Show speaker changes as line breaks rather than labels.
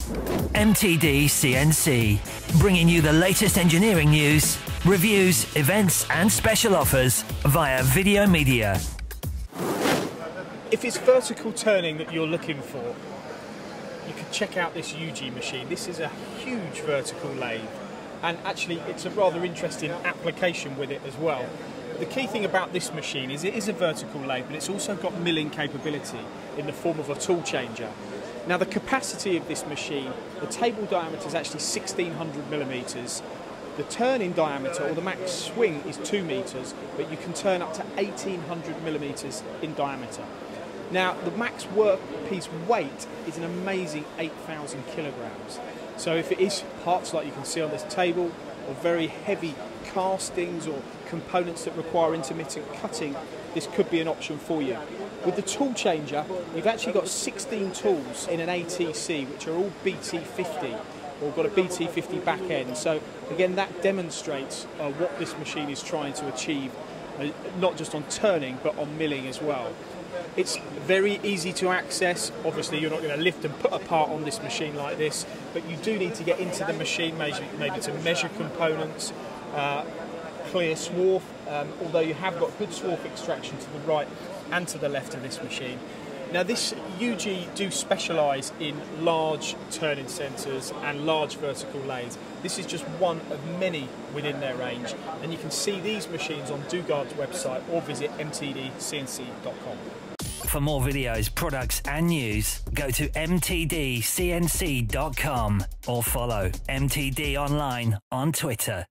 MTD CNC, bringing you the latest engineering news, reviews, events and special offers via video media.
If it's vertical turning that you're looking for, you can check out this UG machine. This is a huge vertical lathe, and actually it's a rather interesting application with it as well. The key thing about this machine is it is a vertical lathe, but it's also got milling capability in the form of a tool changer. Now the capacity of this machine, the table diameter is actually 1600 millimeters. The turning diameter, or the max swing, is 2 meters, but you can turn up to 1800 millimeters in diameter. Now the max workpiece weight is an amazing 8,000 kilograms. So if it is parts like you can see on this table, or very heavy castings or components that require intermittent cutting, this could be an option for you. With the tool changer, you've actually got 16 tools in an ATC, which are all BT50, or got a BT50 back end. So again, that demonstrates what this machine is trying to achieve, not just on turning, but on milling as well. It's very easy to access. Obviously, you're not going to lift and put a part on this machine like this, but you do need to get into the machine, maybe to measure components, clear swarf, although you have got good swarf extraction to the right and to the left of this machine. Now this UG do specialise in large turning centres and large vertical lathes. This is just one of many within their range, and you can see these machines on Dugard's website or visit mtdcnc.com.
For more videos, products and news, go to mtdcnc.com or follow MTD Online on Twitter.